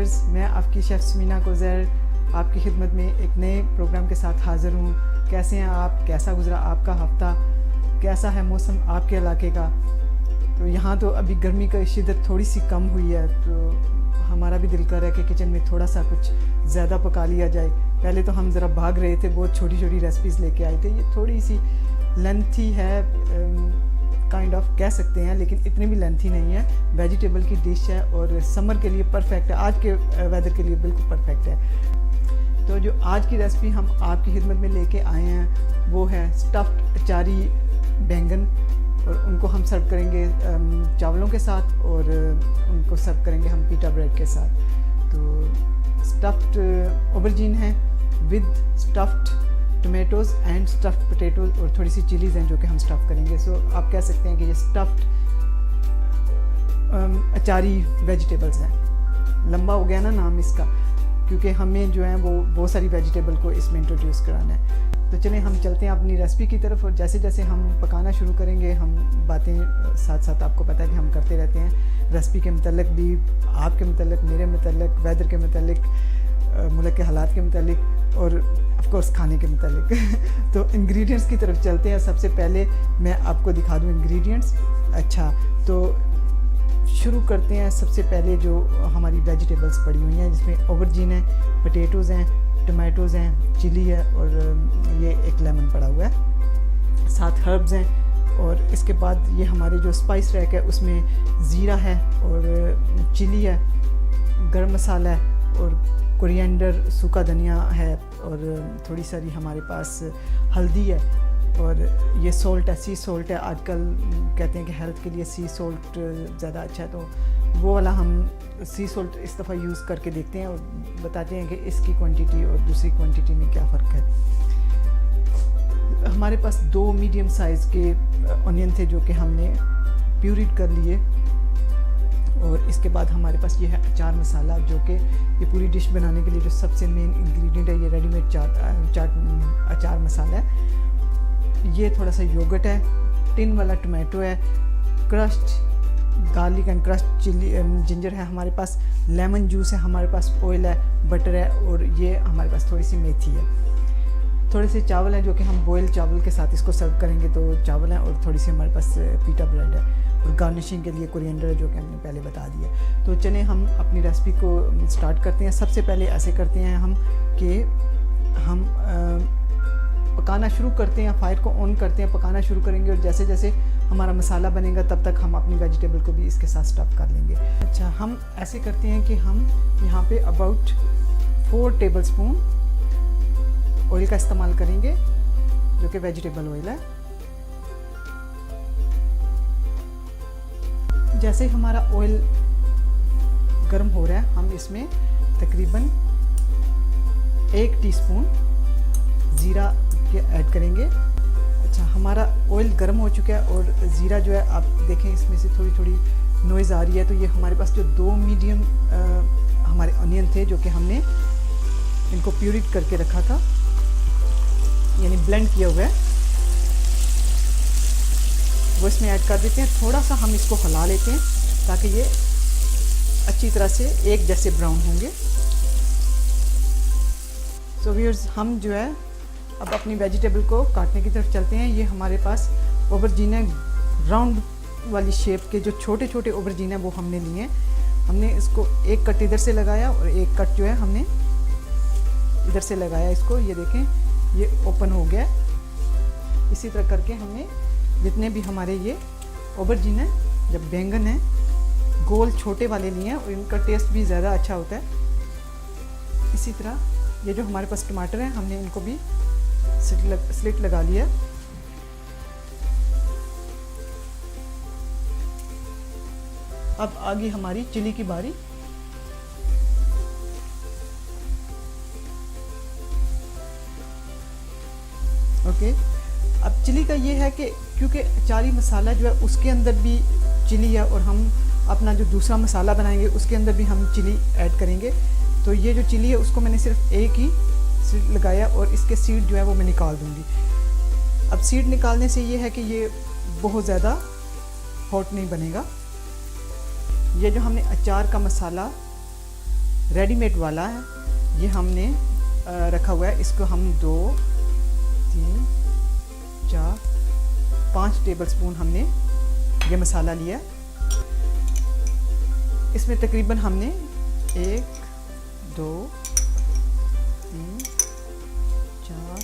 Viewers, मैं आपकी chef Samina कोज़र आपकी खिदमत में एक नए प्रोग्राम के साथ हाज़िर हूँ। कैसे हैं आप? कैसा गुज़रा आपका हफ़्ता? कैसा है मौसम आपके इलाके का? तो यहाँ तो अभी गर्मी का शिद्दत थोड़ी सी कम हुई है, तो हमारा भी दिल कर रहा है कि किचन में थोड़ा सा कुछ ज़्यादा पका लिया जाए। पहले तो हम ज़रा भाग रहे थे, बहुत छोटी छोटी रेसिपीज़ लेके आए थे। ये थोड़ी सी लेंथी है, काइंड ऑफ कह सकते हैं, लेकिन इतनी भी लेंथी नहीं है। वेजिटेबल की डिश है और समर के लिए परफेक्ट है, आज के वेदर के लिए बिल्कुल परफेक्ट है। तो जो आज की रेसिपी हम आपकी खिदमत में लेके आए हैं वो है स्टफ्ड अचारी बैंगन, और उनको हम सर्व करेंगे चावलों के साथ, और उनको सर्व करेंगे हम पीटा ब्रेड के साथ। तो स्टफ्ड ऑबरजीन है with stuffed tomatoes and stuffed potatoes, और थोड़ी सी चिलीज़ हैं जो कि हम स्टफ़ करेंगे। सो आप कह सकते हैं कि ये स्टफ्ड अचारी वेजिटेबल्स हैं। लंबा हो गया ना नाम इसका, क्योंकि हमें जो है वो बहुत सारी वेजिटेबल को इसमें इंट्रोड्यूस कराना है। तो चलें हम चलते हैं अपनी रेसिपी की तरफ, और जैसे जैसे हम पकाना शुरू करेंगे हम बातें साथ साथ, आपको पता है कि हम करते रहते हैं रेसिपी के मतलब भी, आपके मतलब, मेरे मतलब, वेदर के मतलब, मुल्क के हालात के मतलब, और ऑफ कोर्स खाने के मतलब। तो इंग्रेडिएंट्स की तरफ चलते हैं। सबसे पहले मैं आपको दिखा दूं इंग्रेडिएंट्स। अच्छा, तो शुरू करते हैं। सबसे पहले जो हमारी वेजिटेबल्स पड़ी हुई हैं, जिसमें ऑबरजीन है, पोटैटोज़ हैं, टमाटोज़ हैं, चिली है, और ये एक लेमन पड़ा हुआ है, 7 हर्ब्स हैं। और इसके बाद ये हमारे जो स्पाइस रैक है उसमें ज़ीरा है, और चिली है, गरम मसाला है, और कोरिएंडर, सूखा धनिया है, और थोड़ी सारी हमारे पास हल्दी है, और ये सॉल्ट है, सी सॉल्ट है। आजकल कहते हैं कि हेल्थ के लिए सी सॉल्ट ज़्यादा अच्छा है, तो वो वाला हम सी सॉल्ट इस दफ़ा यूज़ करके देखते हैं और बताते हैं कि इसकी क्वांटिटी और दूसरी क्वांटिटी में क्या फ़र्क है। हमारे पास 2 मीडियम साइज़ के ऑनियन थे जो कि हमने प्यूरीड कर लिए, और इसके बाद हमारे पास ये है अचार मसाला, जो कि ये पूरी डिश बनाने के लिए जो सबसे मेन इंग्रेडिएंट है, ये रेडीमेड चाट अचार मसाला है। ये थोड़ा सा योगर्ट है, टिन वाला टमाटो है, crushed garlic and crushed chilli ginger है हमारे पास, लेमन जूस है हमारे पास, ऑयल है, बटर है, और ये हमारे पास थोड़ी सी मेथी है। थोड़े से चावल हैं जो कि हम बॉयल चावल के साथ इसको सर्व करेंगे, तो चावल हैं, और थोड़ी सी हमारे पास पीटा ब्रेड है, और गार्निशिंग के लिए कोरिएंडर है जो कि हमने पहले बता दिया। तो चलें हम अपनी रेसिपी को स्टार्ट करते हैं। सबसे पहले ऐसे करते हैं हम कि हम पकाना शुरू करते हैं, फायर को ऑन करते हैं, पकाना शुरू करेंगे, और जैसे जैसे हमारा मसाला बनेगा तब तक हम अपनी वेजिटेबल को भी इसके साथ स्टफ़ कर लेंगे। अच्छा, हम ऐसे करते हैं कि हम यहाँ पे अबाउट 4 टेबलस्पून ऑयल का इस्तेमाल करेंगे, जो कि वेजिटेबल ऑयल है। जैसे हमारा ऑयल गर्म हो रहा है, हम इसमें तकरीबन 1 टीस्पून ज़ीरा के ऐड करेंगे। अच्छा, हमारा ऑयल गर्म हो चुका है, और ज़ीरा जो है आप देखें इसमें से थोड़ी थोड़ी नॉइज़ आ रही है। तो ये हमारे पास जो 2 मीडियम हमारे अनियन थे जो कि हमने इनको प्यूरिट करके रखा था, यानी ब्लेंड किया हुआ है, वो इसमें ऐड कर देते हैं। थोड़ा सा हम इसको हिला लेते हैं ताकि ये अच्छी तरह से एक जैसे ब्राउन होंगे। सो व्यूअर्स, हम जो है अब अपनी वेजिटेबल को काटने की तरफ चलते हैं। ये हमारे पास ऑबरजीन है, राउंड वाली शेप के जो छोटे छोटे ऑबरजीन है वो हमने लिए हैं। हमने इसको एक कट इधर से लगाया, और एक कट जो है हमने इधर से लगाया इसको। ये देखें, ये ओपन हो गया। इसी तरह करके हमने जितने भी हमारे ये ऑबरजीन है, जब बैंगन है, गोल छोटे वाले लिए हैं, और इनका टेस्ट भी ज़्यादा अच्छा होता है। इसी तरह ये जो हमारे पास टमाटर हैं, हमने इनको भी स्लिट लगा लिया। अब आ गई हमारी चिली की बारी। ओके, अब चिली का ये है कि क्योंकि अचारी मसाला जो है उसके अंदर भी चिली है, और हम अपना जो दूसरा मसाला बनाएंगे उसके अंदर भी हम चिली ऐड करेंगे। तो ये जो चिली है उसको मैंने सिर्फ एक ही सीड लगाया, और इसके सीड जो है वो मैं निकाल दूँगी। अब सीड निकालने से ये है कि ये बहुत ज़्यादा हॉट नहीं बनेगा। ये जो हमने अचार का मसाला रेडीमेड वाला है, ये हमने रखा हुआ है। इसको हम 2, 3, 4, 5 टेबलस्पून हमने ये मसाला लिया। इसमें तकरीबन हमने 1, 2, 3, 4,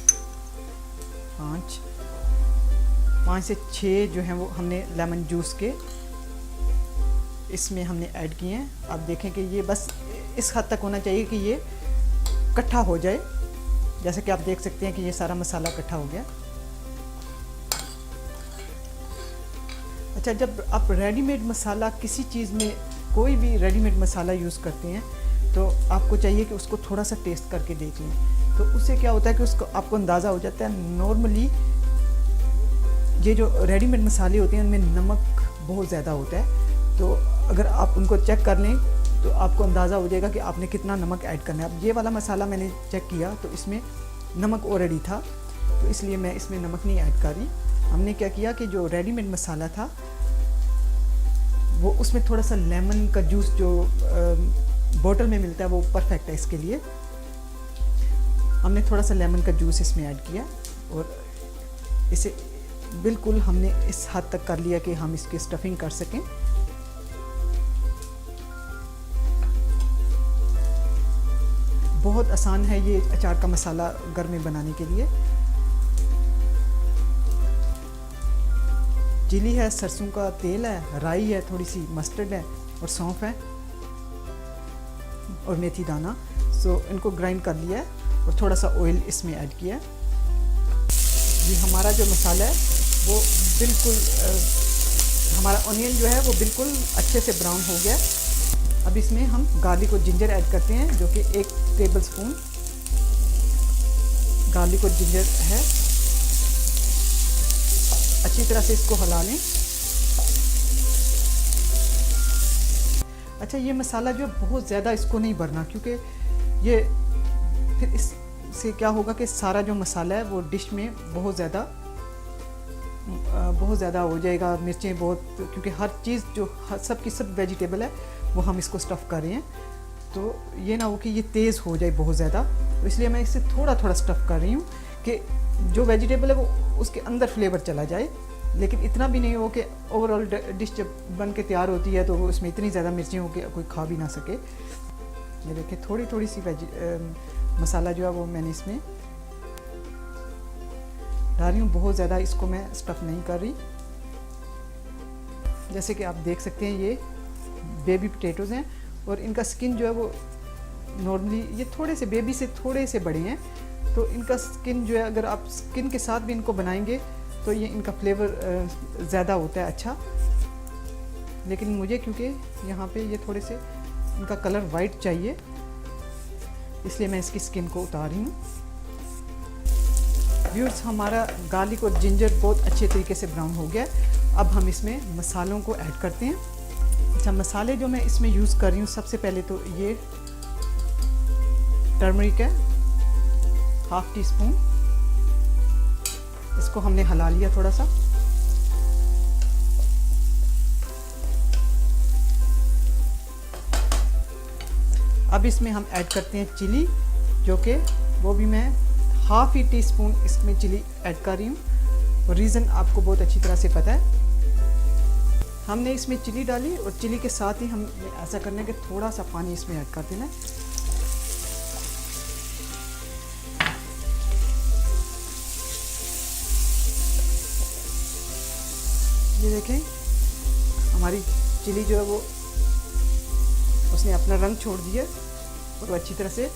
5 से 6 जो हैं वो हमने लेमन जूस के इसमें हमने ऐड किए हैं। आप देखें कि ये बस इस हद तक होना चाहिए कि ये इकट्ठा हो जाए। जैसे कि आप देख सकते हैं कि ये सारा मसाला इकट्ठा हो गया। अच्छा, जब आप रेडीमेड मसाला किसी चीज़ में कोई भी रेडीमेड मसाला यूज़ करते हैं तो आपको चाहिए कि उसको थोड़ा सा टेस्ट करके देख लें। तो उससे क्या होता है कि उसको आपको अंदाज़ा हो जाता है। नॉर्मली ये जो रेडीमेड मसाले होते हैं उनमें नमक बहुत ज़्यादा होता है, तो अगर आप उनको चेक कर लें तो आपको अंदाज़ा हो जाएगा कि आपने कितना नमक ऐड करना है। अब ये वाला मसाला मैंने चेक किया तो इसमें नमक ऑलरेडी था, तो इसलिए मैं इसमें नमक नहीं ऐड कर रही। हमने क्या किया कि जो रेडीमेड मसाला था वो उसमें थोड़ा सा लेमन का जूस जो बोतल में मिलता है वो परफेक्ट है इसके लिए। हमने थोड़ा सा लेमन का जूस इसमें ऐड किया और इसे बिल्कुल हमने इस हद तक कर लिया कि हम इसकी स्टफिंग कर सकें। बहुत आसान है ये अचार का मसाला घर में बनाने के लिए। चिली है, सरसों का तेल है, राई है, थोड़ी सी मस्टर्ड है और सौंफ है और मेथी दाना। सो इनको ग्राइंड कर लिया है और थोड़ा सा ऑयल इसमें ऐड किया है। ये हमारा जो मसाला है वो बिल्कुल हमारा ऑनियन जो है वो बिल्कुल अच्छे से ब्राउन हो गया। अब इसमें हम गार्लिक और जिंजर ऐड करते हैं, जो कि 1 टेबलस्पून गार्लिक और जिंजर है। अच्छी तरह से इसको हिला लें। अच्छा, ये मसाला जो बहुत ज़्यादा इसको नहीं भरना, क्योंकि ये फिर इससे क्या होगा कि सारा जो मसाला है वो डिश में बहुत ज़्यादा हो जाएगा। मिर्चें बहुत, क्योंकि हर चीज़ जो सब की सब वेजिटेबल है वो हम इसको स्टफ़ कर रहे हैं, तो ये ना हो कि ये तेज़ हो जाए बहुत ज़्यादा। तो इसलिए मैं इससे थोड़ा थोड़ा स्टफ़ कर रही हूँ कि जो वेजिटेबल है वो उसके अंदर फ्लेवर चला जाए, लेकिन इतना भी नहीं हो कि ओवरऑल डिश जब बन के तैयार होती है तो वो उसमें इतनी ज़्यादा मिर्चें हो कि कोई खा भी ना सके। ये देखिए थोड़ी थोड़ी सी मसाला जो है वो मैंने इसमें डाल रही हूँ। बहुत ज़्यादा इसको मैं स्टफ़ नहीं कर रही। जैसे कि आप देख सकते हैं ये बेबी पोटैटोज़ हैं और इनका स्किन जो है वो नॉर्मली ये थोड़े से बेबी से थोड़े से बड़े हैं, तो इनका स्किन जो है अगर आप स्किन के साथ भी इनको बनाएंगे तो ये इनका फ्लेवर ज़्यादा होता है अच्छा। लेकिन मुझे क्योंकि यहाँ पे ये थोड़े से इनका कलर वाइट चाहिए, इसलिए मैं इसकी स्किन को उतार रही हूँ। व्यूअर्स, हमारा गार्लिक और जिंजर बहुत अच्छे तरीके से ब्राउन हो गया। अब हम इसमें मसालों को ऐड करते हैं। अच्छा, मसाले जो मैं इसमें यूज़ कर रही हूँ, सबसे पहले तो ये टर्मरिक है 1/2 टीस्पून। इसको हमने हिला लिया थोड़ा सा। अब इसमें हम ऐड करते हैं चिली, जो कि वो भी मैं 1/2 टीस्पून इसमें चिली ऐड कर रही हूँ। और रीज़न आपको बहुत अच्छी तरह से पता है। हमने इसमें चिली डाली और चिली के साथ ही हम ऐसा करने के थोड़ा सा पानी इसमें ऐड कर देना है। ये देखें हमारी चिली जो है वो उसने अपना रंग छोड़ दिया और वो अच्छी तरह से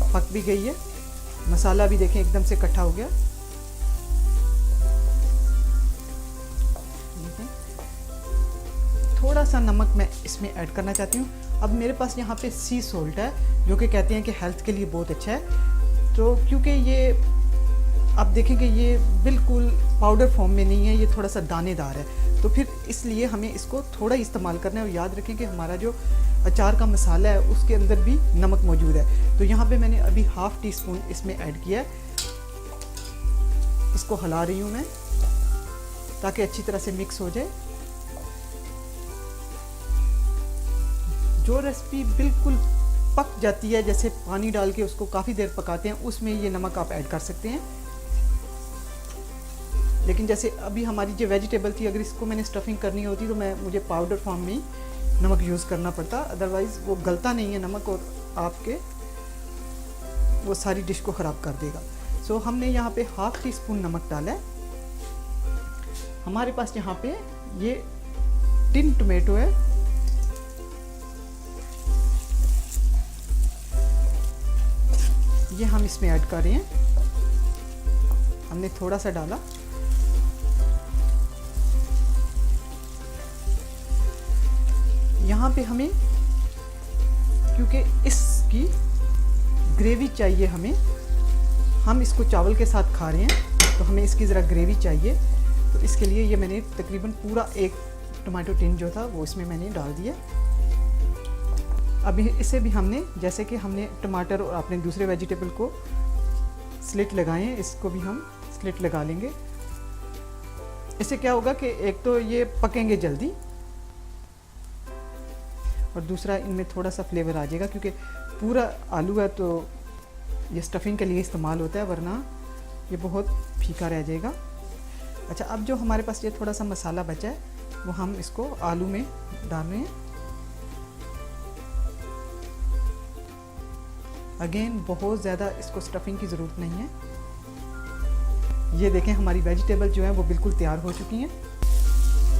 पक भी गई है। मसाला भी देखें एकदम से इकट्ठा हो गया। थोड़ा सा नमक मैं इसमें ऐड करना चाहती हूँ। अब मेरे पास यहाँ पे सी सॉल्ट है, जो कि कहते हैं कि हेल्थ के लिए बहुत अच्छा है। तो क्योंकि ये आप देखेंगे ये बिल्कुल पाउडर फॉर्म में नहीं है, ये थोड़ा सा दानेदार है, तो फिर इसलिए हमें इसको थोड़ा ही इस्तेमाल करना है। और याद रखें कि हमारा जो अचार का मसाला है उसके अंदर भी नमक मौजूद है। तो यहाँ पे मैंने अभी 1/2 टीस्पून इसमें ऐड किया है। इसको हिला रही हूँ मैं ताकि अच्छी तरह से मिक्स हो जाए। जो रेसिपी बिल्कुल पक जाती है, जैसे पानी डाल के उसको काफ़ी देर पकाते हैं, उसमें ये नमक आप ऐड कर सकते हैं। लेकिन जैसे अभी हमारी जो वेजिटेबल थी, अगर इसको मैंने स्टफिंग करनी होती तो मुझे पाउडर फॉर्म में ही नमक यूज़ करना पड़ता, अदरवाइज़ वो गलता नहीं है नमक और आपके वो सारी डिश को ख़राब कर देगा। सो हमने यहाँ पे ½ टीस्पून नमक डाला है। हमारे पास यहाँ पे ये टिन टोमेटो है, ये हम इसमें ऐड कर रहे हैं। हमने थोड़ा सा डाला। यहाँ पे हमें, क्योंकि इसकी ग्रेवी चाहिए हमें, हम इसको चावल के साथ खा रहे हैं तो हमें इसकी ज़रा ग्रेवी चाहिए, तो इसके लिए ये मैंने तकरीबन पूरा एक टमाटो टिन जो था वो इसमें मैंने डाल दिया। अभी इसे भी हमने, जैसे कि हमने टमाटर और अपने दूसरे वेजिटेबल को स्लिट लगाए हैं, इसको भी हम स्लिट लगा लेंगे। इससे क्या होगा कि एक तो ये पकेंगे जल्दी और दूसरा इनमें थोड़ा सा फ्लेवर आ जाएगा, क्योंकि पूरा आलू है तो ये स्टफिंग के लिए इस्तेमाल होता है, वरना ये बहुत फीका रह जाएगा। अच्छा, अब जो हमारे पास ये थोड़ा सा मसाला बचा है वो हम इसको आलू में डाल रहे हैं। अगेन बहुत ज़्यादा इसको स्टफिंग की ज़रूरत नहीं है। ये देखें हमारी वेजिटेबल जो है वो बिल्कुल तैयार हो चुकी हैं,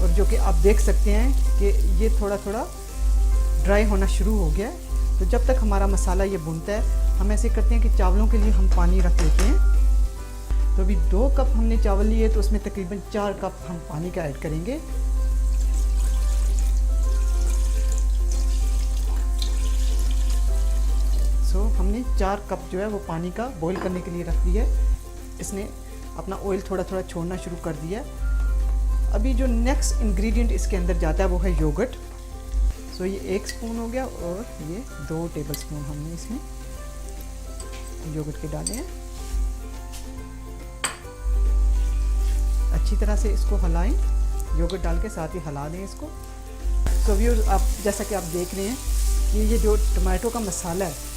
और जो कि आप देख सकते हैं कि ये थोड़ा थोड़ा ड्राई होना शुरू हो गया है। तो जब तक हमारा मसाला ये भुनता है, हम ऐसे करते हैं कि चावलों के लिए हम पानी रख लेते हैं। तो अभी 2 कप हमने चावल लिए, तो उसमें तकरीबन 4 कप हम पानी का ऐड करेंगे। सो हमने 4 कप जो है वो पानी का बॉईल करने के लिए रख दिया है। इसने अपना ऑयल थोड़ा थोड़ा छोड़ना शुरू कर दिया है। अभी जो नेक्स्ट इंग्रेडिएंट इसके अंदर जाता है वो है योगर्ट। सो ये 1 स्पून हो गया, और ये 2 टेबल स्पून हमने इसमें योगर्ट के डाले हैं। अच्छी तरह से इसको हिलाएं, योगर्ट डाल के साथ ही हिला दें इसको। तो व्यूअर्स, आप जैसा कि आप देख रहे हैं कि ये जो टमाटो का मसाला है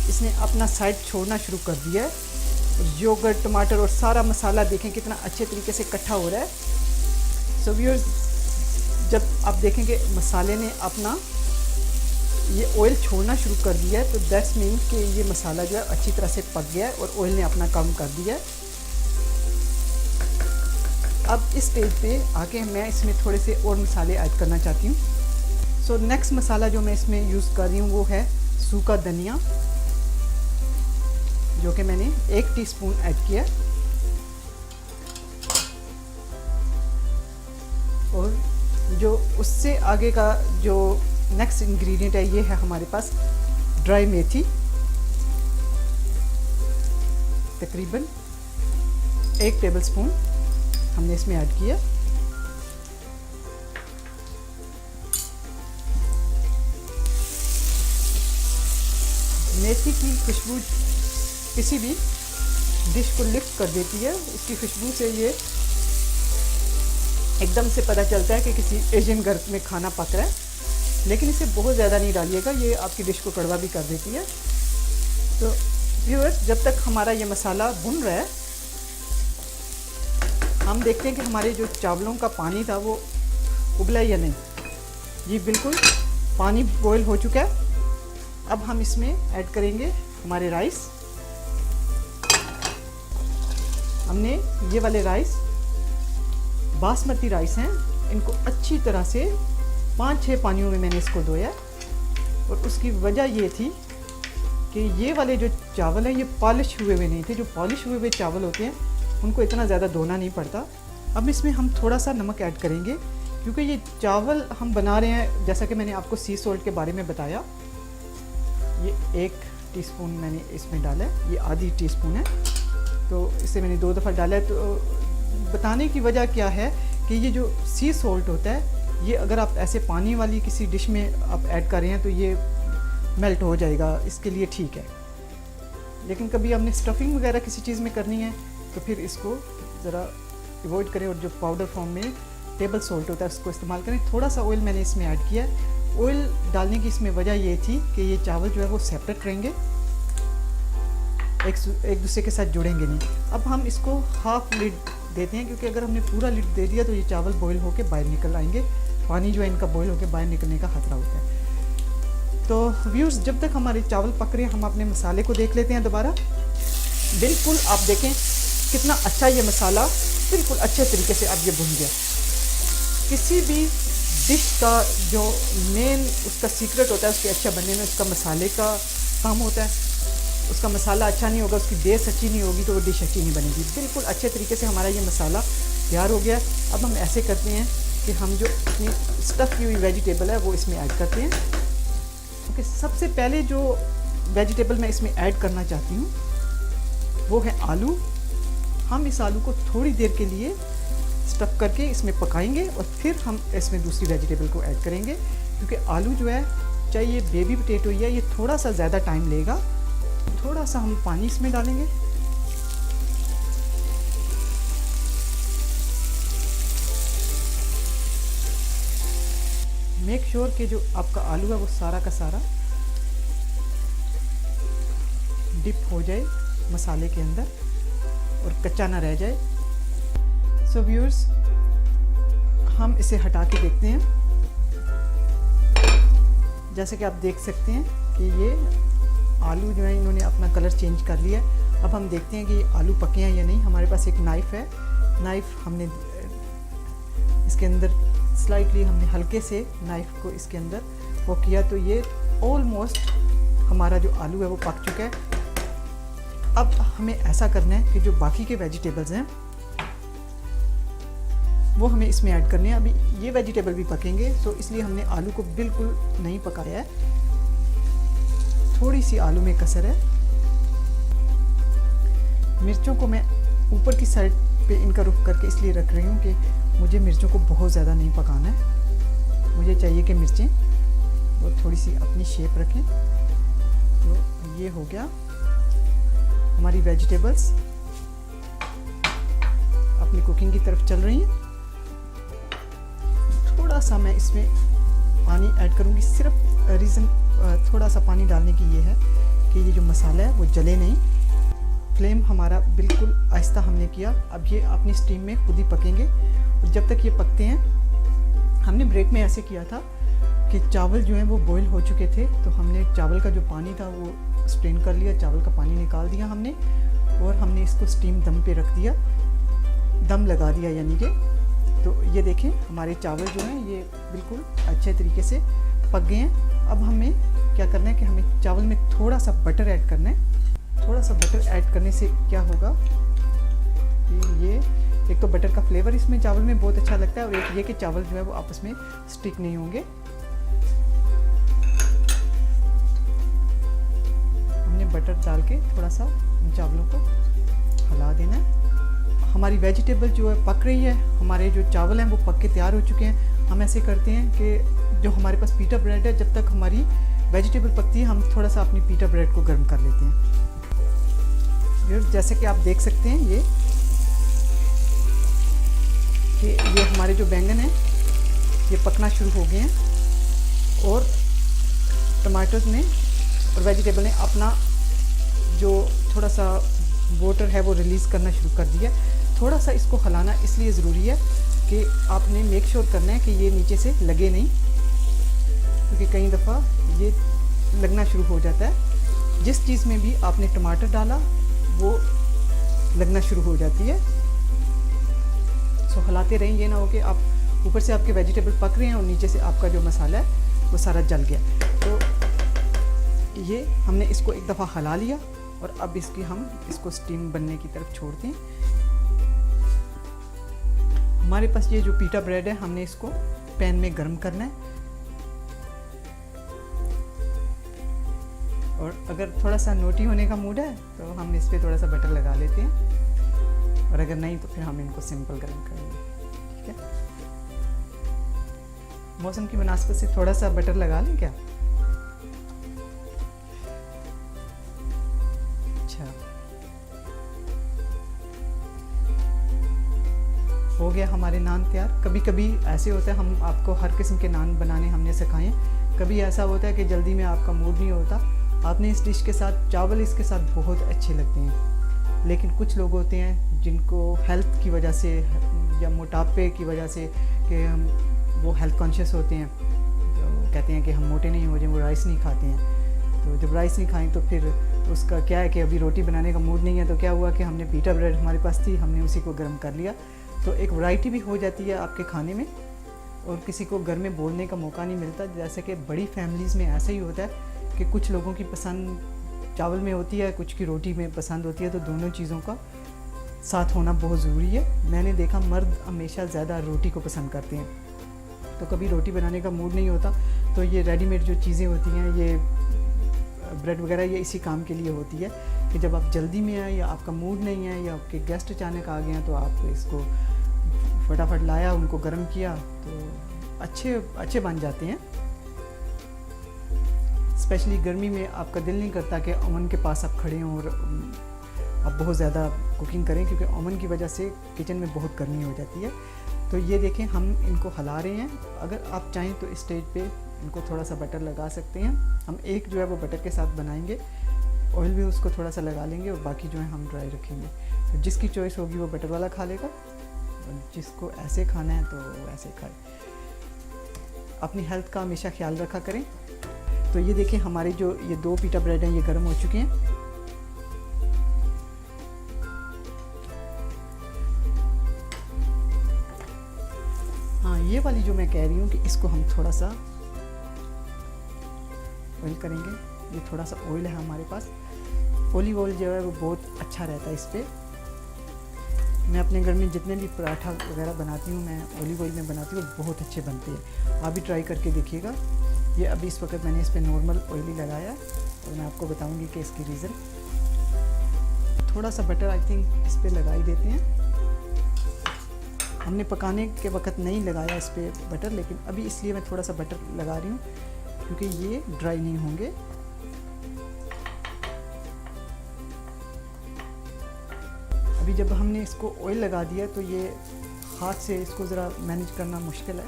इसने अपना साइड छोड़ना शुरू कर दिया है। योगर्ट, टमाटर और सारा मसाला देखें कितना अच्छे तरीके से इकट्ठा हो रहा है। सो व्यूअर्स, जब आप देखेंगे मसाले ने अपना ये ऑयल छोड़ना शुरू कर दिया है, तो दैट्स मीन कि ये मसाला जो है अच्छी तरह से पक गया है और ऑयल ने अपना काम कर दिया है। अब इस स्टेज पे आके मैं इसमें थोड़े से और मसाले ऐड करना चाहती हूँ। सो नेक्स्ट मसाला जो मैं इसमें यूज़ कर रही हूँ वो है सूखा धनिया, जो कि मैंने 1 टीस्पून ऐड किया। और जो उससे आगे का जो नेक्स्ट इंग्रेडिएंट है ये है हमारे पास ड्राई मेथी, तकरीबन 1 टेबलस्पून हमने इसमें ऐड किया। मेथी की खुशबू किसी भी डिश को लिफ्ट कर देती है। इसकी खुशबू से ये एकदम से पता चलता है कि किसी एशियन घर में खाना पक रहा है। लेकिन इसे बहुत ज़्यादा नहीं डालिएगा, ये आपकी डिश को कड़वा भी कर देती है। तो व्यूअर्स, जब तक हमारा ये मसाला भुन रहा है, हम देखते हैं कि हमारे जो चावलों का पानी था वो उबला या नहीं। ये बिल्कुल पानी बॉयल हो चुका है। अब हम इसमें ऐड करेंगे हमारे राइस। हमने ये वाले राइस बासमती राइस हैं, इनको अच्छी तरह से 5-6 पानियों में मैंने इसको धोया। और उसकी वजह ये थी कि ये वाले जो चावल हैं ये पॉलिश हुए हुए नहीं थे। जो पॉलिश हुए हुए चावल होते हैं उनको इतना ज़्यादा धोना नहीं पड़ता। अब इसमें हम थोड़ा सा नमक ऐड करेंगे, क्योंकि ये चावल हम बना रहे हैं, जैसा कि मैंने आपको सी सॉल्ट के बारे में बताया। ये 1 टीस्पून मैंने इसमें डाला है, ये आधी टीस्पून है, तो इसे मैंने 2 दफ़ा डाला है। तो बताने की वजह क्या है कि ये जो सी सॉल्ट होता है, ये अगर आप ऐसे पानी वाली किसी डिश में आप ऐड कर रहे हैं तो ये मेल्ट हो जाएगा, इसके लिए ठीक है। लेकिन कभी हमने स्टफिंग वगैरह किसी चीज़ में करनी है तो फिर इसको ज़रा अवॉइड करें, और जो पाउडर फॉर्म में टेबल सॉल्ट होता है उसको इस्तेमाल करें। थोड़ा सा ऑयल मैंने इसमें ऐड किया है, ऑयल डालने की इसमें वजह ये थी कि ये चावल जो है वो सेपरेट रहेंगे, एक दूसरे के साथ जुड़ेंगे नहीं। अब हम इसको हाफ लिड देते हैं, क्योंकि अगर हमने पूरा लिड दे दिया तो ये चावल बॉईल होकर बाहर निकल आएंगे, पानी जो है इनका बॉईल होकर बाहर निकलने का खतरा होता है। तो व्यूअर्स, जब तक हमारे चावल पक रहे हैं हम अपने मसाले को देख लेते हैं दोबारा। बिल्कुल आप देखें कितना अच्छा ये मसाला बिल्कुल अच्छे तरीके से अब ये भुन गया। किसी भी डिश का जो मेन उसका सीक्रेट होता है उसके अच्छा बनने में, उसका मसाले का काम होता है। उसका मसाला अच्छा नहीं होगा, उसकी बेस अच्छी नहीं होगी तो वो डिश अच्छी नहीं बनेगी। बिल्कुल अच्छे तरीके से हमारा ये मसाला तैयार हो गया। अब हम ऐसे करते हैं कि हम जो अपनी स्टफ़ की हुई वेजिटेबल है वो इसमें ऐड करते हैं। ओके, सबसे पहले जो वेजिटेबल मैं इसमें ऐड करना चाहती हूँ वो है आलू। हम इस आलू को थोड़ी देर के लिए स्टफ़ करके इसमें पकाएंगे और फिर हम इसमें दूसरी वेजिटेबल को ऐड करेंगे, क्योंकि आलू जो है, चाहे ये बेबी पोटैटो है, ये थोड़ा सा ज़्यादा टाइम लेगा। थोड़ा सा हम पानी इसमें डालेंगे। मेक श्योर कि जो आपका आलू है वो सारा का सारा डिप हो जाए मसाले के अंदर और कच्चा ना रह जाए। सो व्यूअर्स, हम इसे हटा के देखते हैं। जैसे कि आप देख सकते हैं कि ये आलू जो है इन्होंने अपना कलर चेंज कर लिया। अब हम देखते हैं कि ये आलू पके हैं या नहीं। हमारे पास एक नाइफ़ है, नाइफ़ हमने इसके अंदर स्लाइटली हमने हल्के से नाइफ़ को इसके अंदर वो किया तो ये ऑलमोस्ट हमारा जो आलू है वो पक चुका है। अब हमें ऐसा करना है कि जो बाकी के वेजिटेबल्स हैं वो हमें इसमें ऐड करने हैं। अभी ये वेजिटेबल भी पकेंगे, सो इसलिए हमने आलू को बिल्कुल नहीं पकाया है। थोड़ी सी आलू में कसर है। मिर्चों को मैं ऊपर की साइड पे इनका रुख करके इसलिए रख रही हूँ कि मुझे मिर्चों को बहुत ज़्यादा नहीं पकाना है। मुझे चाहिए कि मिर्चें वो थोड़ी सी अपनी शेप रखें। तो ये हो गया हमारी वेजिटेबल्स अपनी कुकिंग की तरफ चल रही हैं। थोड़ा सा मैं इसमें पानी ऐड करूँगी। सिर्फ रीज़न थोड़ा सा पानी डालने की ये है कि ये जो मसाला है वो जले नहीं। फ्लेम हमारा बिल्कुल आहिस्ता हमने किया। अब ये अपनी स्टीम में खुद ही पकेंगे और जब तक ये पकते हैं, हमने ब्रेक में ऐसे किया था कि चावल जो हैं वो बॉईल हो चुके थे, तो हमने चावल का जो पानी था वो स्ट्रेन कर लिया, चावल का पानी निकाल दिया हमने और हमने इसको स्टीम दम पे रख दिया, दम लगा दिया यानी कि। तो ये देखें हमारे चावल जो हैं ये बिल्कुल अच्छे तरीके से पक गए हैं। अब हमें क्या करना है कि हमें चावल में थोड़ा सा बटर ऐड करना है। थोड़ा सा बटर ऐड करने से क्या होगा कि ये एक तो बटर का फ्लेवर इसमें चावल में बहुत अच्छा लगता है और एक ये कि चावल जो है वो आपस में स्टिक नहीं होंगे। हमने बटर डाल के थोड़ा सा इन चावलों को हिला देना है। हमारी वेजिटेबल जो है पक रही है, हमारे जो चावल हैं वो पक के तैयार हो चुके हैं। हम ऐसे करते हैं कि जो हमारे पास पीटा ब्रेड है, जब तक हमारी वेजिटेबल पकती है हम थोड़ा सा अपनी पीटा ब्रेड को गर्म कर लेते हैं। जैसे कि आप देख सकते हैं ये हमारे जो बैंगन हैं ये पकना शुरू हो गए हैं और टमाटोज ने और वेजिटेबल ने अपना जो थोड़ा सा वाटर है वो रिलीज़ करना शुरू कर दिया। थोड़ा सा इसको हिलाना इसलिए ज़रूरी है कि आपने मेक श्योर करना है कि ये नीचे से लगे नहीं, क्योंकि कई दफ़ा ये लगना शुरू हो जाता है। जिस चीज़ में भी आपने टमाटर डाला वो लगना शुरू हो जाती है। सो हिलाते रहें, ये ना हो कि आप ऊपर से आपके वेजिटेबल पक रहे हैं और नीचे से आपका जो मसाला है वो सारा जल गया। तो ये हमने इसको एक दफ़ा हिला लिया और अब हम इसको स्टीम बनने की तरफ छोड़ते हैं। हमारे पास ये जो पीटा ब्रेड है हमने इसको पैन में गर्म करना है और अगर थोड़ा सा नोटी होने का मूड है तो हम इस पर थोड़ा सा बटर लगा लेते हैं और अगर नहीं तो फिर हम इनको सिंपल गर्म करेंगे। ठीक है, मौसम की मुनासिबत से थोड़ा सा बटर लगा लें क्या? अच्छा, हो गया हमारे नान तैयार। कभी कभी ऐसे होता है, हम आपको हर किस्म के नान बनाने हमने सिखाए, कभी ऐसा होता है कि जल्दी में आपका मूड नहीं होता, आपने इस डिश के साथ चावल इसके साथ बहुत अच्छे लगते हैं। लेकिन कुछ लोग होते हैं जिनको हेल्थ की वजह से या मोटापे की वजह से कि हम वो हेल्थ कॉन्शियस होते हैं, तो कहते हैं कि हम मोटे नहीं हो जाए, वो राइस नहीं खाते हैं। तो जब राइस नहीं खाएं तो फिर उसका क्या है कि अभी रोटी बनाने का मूड नहीं है, तो क्या हुआ कि हमने पीटा ब्रेड हमारे पास थी, हमने उसी को गर्म कर लिया। तो एक वैरायटी भी हो जाती है आपके खाने में, और किसी को घर में बोलने का मौका नहीं मिलता। जैसे कि बड़ी फैमिलीज़ में ऐसा ही होता है कि कुछ लोगों की पसंद चावल में होती है, कुछ की रोटी में पसंद होती है, तो दोनों चीज़ों का साथ होना बहुत ज़रूरी है। मैंने देखा मर्द हमेशा ज़्यादा रोटी को पसंद करते हैं, तो कभी रोटी बनाने का मूड नहीं होता तो ये रेडीमेड जो चीज़ें होती हैं, ये ब्रेड वगैरह, ये इसी काम के लिए होती है कि जब आप जल्दी में आए या आपका मूड नहीं है या आपके गेस्ट अचानक आ गए हैं, तो आप इसको फटाफट लाया, उनको गर्म किया, तो अच्छे बन जाते हैं। स्पेशली गर्मी में आपका दिल नहीं करता कि ओवन के पास आप खड़े हों और आप बहुत ज़्यादा कुकिंग करें, क्योंकि ओवन की वजह से किचन में बहुत गर्मी हो जाती है। तो ये देखें, हम इनको हिला रहे हैं। अगर आप चाहें तो इस स्टेज पे इनको थोड़ा सा बटर लगा सकते हैं। हम एक जो है वो बटर के साथ बनाएंगे, ऑयल भी उसको थोड़ा सा लगा लेंगे, और बाकी जो है हम ड्राई रखेंगे। तो जिसकी चॉइस होगी वो बटर वाला खा लेगा, और जिसको ऐसे खाना है तो वो ऐसे खाए। अपनी हेल्थ का हमेशा ख्याल रखा करें। तो ये देखें, हमारे जो ये 2 पीटा ब्रेड हैं ये गर्म हो चुके हैं। हाँ, ये वाली जो मैं कह रही हूँ कि इसको हम थोड़ा सा ऑयल करेंगे। ये थोड़ा सा ऑयल है हमारे पास, ओलिव ऑयल जो है वो बहुत अच्छा रहता है इस पर। मैं अपने घर में जितने भी पराठा वगैरह बनाती हूँ, मैं ओलिव ऑयल में बनाती हूँ, बहुत अच्छे बनते हैं। आप भी ट्राई करके देखिएगा। ये अभी इस वक्त मैंने इस पर नॉर्मल ऑयल ही लगाया, और मैं आपको बताऊँगी कि इसकी रीज़न। थोड़ा सा बटर आई थिंक इस पर लगा ही देते हैं। हमने पकाने के वक्त नहीं लगाया इस पर बटर, लेकिन अभी इसलिए मैं थोड़ा सा बटर लगा रही हूँ क्योंकि ये ड्राई नहीं होंगे। अभी जब हमने इसको ऑयल लगा दिया तो ये हाथ से इसको ज़रा मैनेज करना मुश्किल है।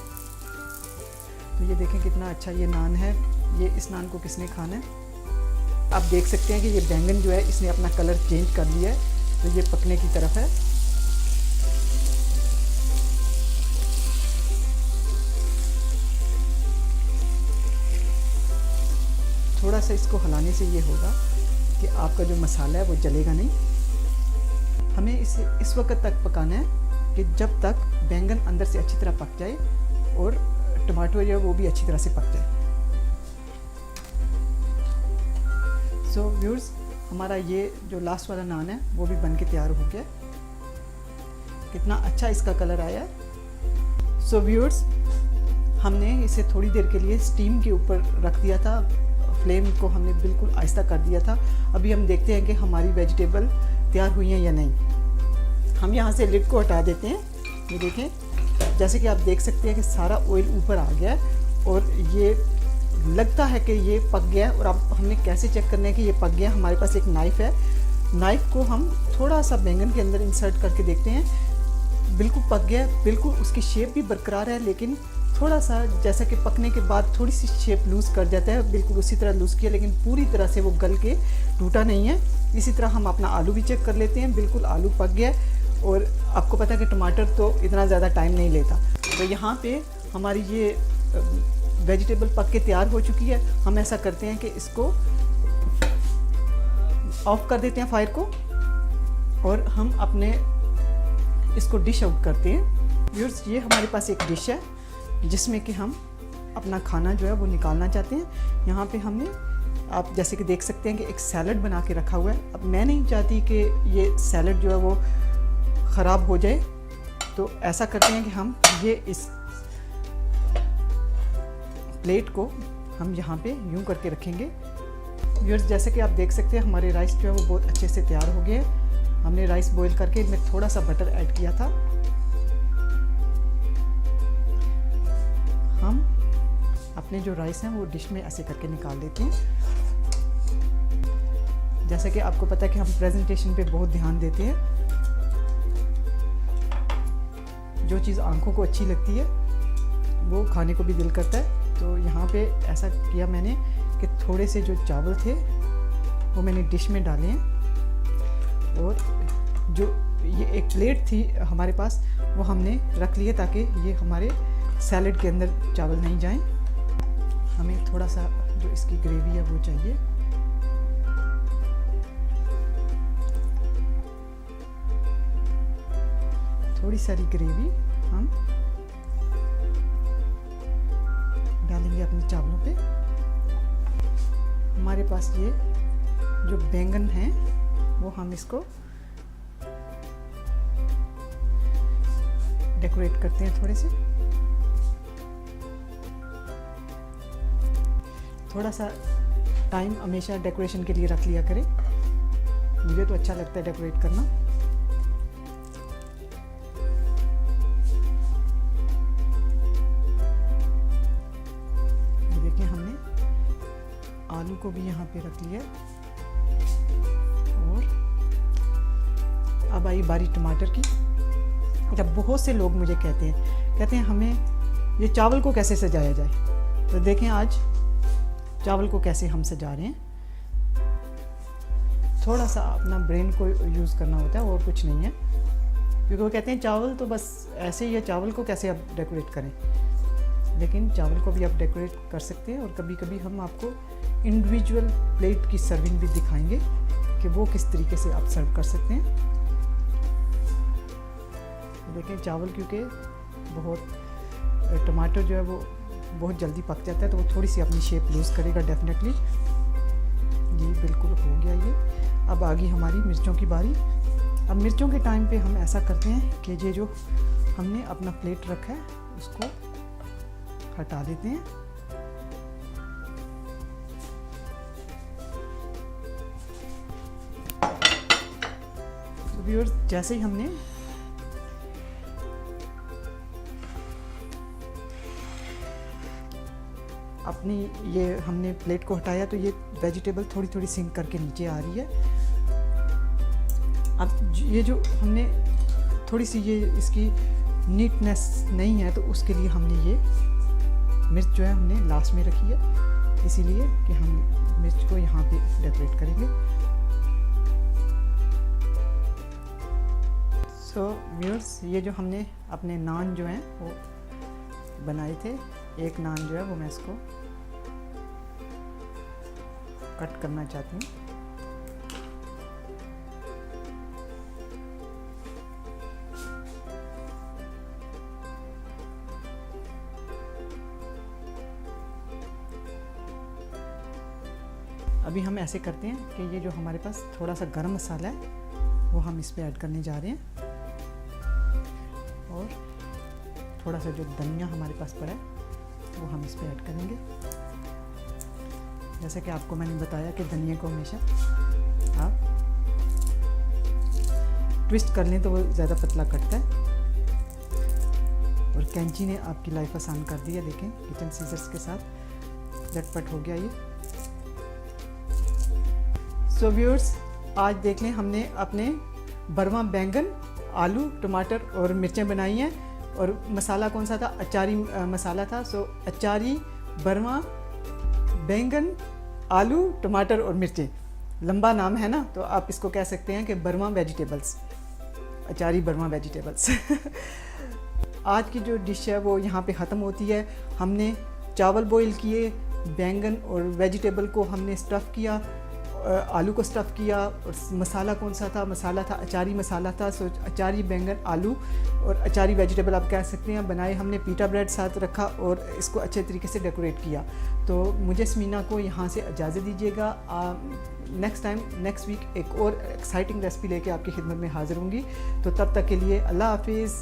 तो ये देखें कितना अच्छा ये नान है। ये इस नान को किसने खाना है, आप देख सकते हैं कि ये बैंगन जो है इसने अपना कलर चेंज कर लिया है, तो ये पकने की तरफ है। थोड़ा सा इसको हिलाने से ये होगा कि आपका जो मसाला है वो जलेगा नहीं। हमें इसे इस वक्त तक पकाना है कि जब तक बैंगन अंदर से अच्छी तरह पक जाए और टमाटो जो है वो भी अच्छी तरह से पक जाए। सो व्यूअर्स, हमारा ये जो लास्ट वाला नान है वो भी बन के तैयार हो गया। कितना अच्छा इसका कलर आया है। सो व्यूअर्स, हमने इसे थोड़ी देर के लिए स्टीम के ऊपर रख दिया था। फ्लेम को हमने बिल्कुल आहिस्ता कर दिया था। अभी हम देखते हैं कि हमारी वेजिटेबल तैयार हुई हैं या नहीं। हम यहाँ से लिड को हटा देते हैं। ये देखें, जैसे कि आप देख सकते हैं कि सारा ऑयल ऊपर आ गया है और ये लगता है कि ये पक गया है। और अब हमने कैसे चेक करना है कि ये पक गया। हमारे पास एक नाइफ़ है, नाइफ़ को हम थोड़ा सा बैंगन के अंदर इंसर्ट करके देखते हैं। बिल्कुल पक गया है, बिल्कुल उसकी शेप भी बरकरार है, लेकिन थोड़ा सा जैसा कि पकने के बाद थोड़ी सी शेप लूज़ कर जाता है, बिल्कुल उसी तरह लूज़ किया, लेकिन पूरी तरह से वो गल के टूटा नहीं है। इसी तरह हम अपना आलू भी चेक कर लेते हैं। बिल्कुल आलू पक गया। और आपको पता है कि टमाटर तो इतना ज़्यादा टाइम नहीं लेता। तो यहाँ पे हमारी ये वेजिटेबल पक के तैयार हो चुकी है। हम ऐसा करते हैं कि इसको ऑफ कर देते हैं फायर को, और हम अपने इसको डिश आउट करते हैं। व्यूअर्स, ये हमारे पास एक डिश है जिसमें कि हम अपना खाना जो है वो निकालना चाहते हैं। यहाँ पे हमने, आप जैसे कि देख सकते हैं कि एक सैलड बना के रखा हुआ है। अब मैं नहीं चाहती कि ये सैलड जो है वो ख़राब हो जाए, तो ऐसा करते हैं कि हम ये इस प्लेट को हम यहाँ पे यूं करके रखेंगे। व्यूअर्स, जैसे कि आप देख सकते हैं हमारे राइस जो है वो बहुत अच्छे से तैयार हो गए। हमने राइस बॉईल करके इनमें थोड़ा सा बटर ऐड किया था। हम अपने जो राइस हैं वो डिश में ऐसे करके निकाल लेते हैं। जैसे कि आपको पता है कि हम प्रेजेंटेशन पे बहुत ध्यान देते हैं। जो चीज़ आंखों को अच्छी लगती है वो खाने को भी दिल करता है। तो यहाँ पे ऐसा किया मैंने कि थोड़े से जो चावल थे वो मैंने डिश में डाले हैं, और जो ये एक प्लेट थी हमारे पास वो हमने रख लिया ताकि ये हमारे सैलेड के अंदर चावल नहीं जाएं। हमें थोड़ा सा जो इसकी ग्रेवी है वो चाहिए। थोड़ी सारी ग्रेवी हम डालेंगे अपने चावलों पे। हमारे पास ये जो बैंगन है वो हम इसको डेकोरेट करते हैं थोड़े से। थोड़ा सा टाइम हमेशा डेकोरेशन के लिए रख लिया करें, मुझे तो अच्छा लगता है डेकोरेट करना। देखिए हमने आलू को भी यहाँ पे रख लिया, और अब आई बारी टमाटर की। जब बहुत से लोग मुझे कहते हैं हमें ये चावल को कैसे सजाया जाए, तो देखें आज चावल को कैसे हम सजा रहे हैं। थोड़ा सा अपना ब्रेन को यूज़ करना होता है और कुछ नहीं है, क्योंकि वो कहते हैं चावल तो बस ऐसे ही है, चावल को कैसे आप डेकोरेट करें। लेकिन चावल को भी आप डेकोरेट कर सकते हैं, और कभी कभी हम आपको इंडिविजुअल प्लेट की सर्विंग भी दिखाएंगे कि वो किस तरीके से आप सर्व कर सकते हैं। देखें चावल क्योंकि बहुत टमाटर जो है वो बहुत जल्दी पक जाता है, तो वो थोड़ी सी अपनी शेप लूज़ करेगा डेफिनेटली। ये बिल्कुल हो गया ये। अब आ गई हमारी मिर्चों की बारी। अब मिर्चों के टाइम पे हम ऐसा करते हैं कि ये जो हमने अपना प्लेट रखा है उसको हटा देते हैं। तो व्यूअर्स जैसे ही हमने अपनी ये हमने प्लेट को हटाया, तो ये वेजिटेबल थोड़ी थोड़ी सिंक करके नीचे आ रही है। अब ये जो हमने थोड़ी सी ये इसकी नीटनेस नहीं है, तो उसके लिए हमने ये मिर्च जो है हमने लास्ट में रखी है, इसीलिए कि हम मिर्च को यहाँ पे डेकोरेट करेंगे। सो व्यूअर्स ये जो हमने अपने नान जो हैं वो बनाए थे, एक नान जो है वो मैं इसको कट करना चाहती हूँ। अभी हम ऐसे करते हैं कि ये जो हमारे पास थोड़ा सा गरम मसाला है वो हम इस पे ऐड करने जा रहे हैं, और थोड़ा सा जो धनिया हमारे पास पड़ा है वो हम इस पे ऐड करेंगे। जैसे कि आपको मैंने बताया कि धनिया को हमेशा आप ट्विस्ट कर लें तो वो ज़्यादा पतला कटता है, और कैंची ने आपकी लाइफ आसान कर दी है। देखें किचन सीजर्स के साथ झटपट हो गया ये। सो व्यूअर्स आज देख लें हमने अपने बरवा बैंगन, आलू, टमाटर और मिर्चें बनाई हैं, और मसाला कौन सा था, अचारी मसाला था। सो अचारी, बरवा, बैंगन, आलू, टमाटर और मिर्चें, लंबा नाम है ना, तो आप इसको कह सकते हैं कि बरवा वेजिटेबल्स, अचारी बरवा वेजिटेबल्स। आज की जो डिश है वो यहाँ पे ख़त्म होती है। हमने चावल बॉईल किए, बैंगन और वेजिटेबल को हमने स्टफ़ किया, आलू को स्टफ़ किया, और मसाला कौन सा था, मसाला था अचारी मसाला था। सो अचारी बैंगन, आलू और अचारी वेजिटेबल आप कह सकते हैं बनाए हमने। पीटा ब्रेड साथ रखा और इसको अच्छे तरीके से डेकोरेट किया। तो मुझे स्मीना को यहाँ से इजाज़त दीजिएगा। नेक्स्ट वीक एक और एक्साइटिंग रेसिपी लेके आपकी खिदमत में हाज़िर होंगी। तो तब तक के लिए अल्लाह हाफिज़।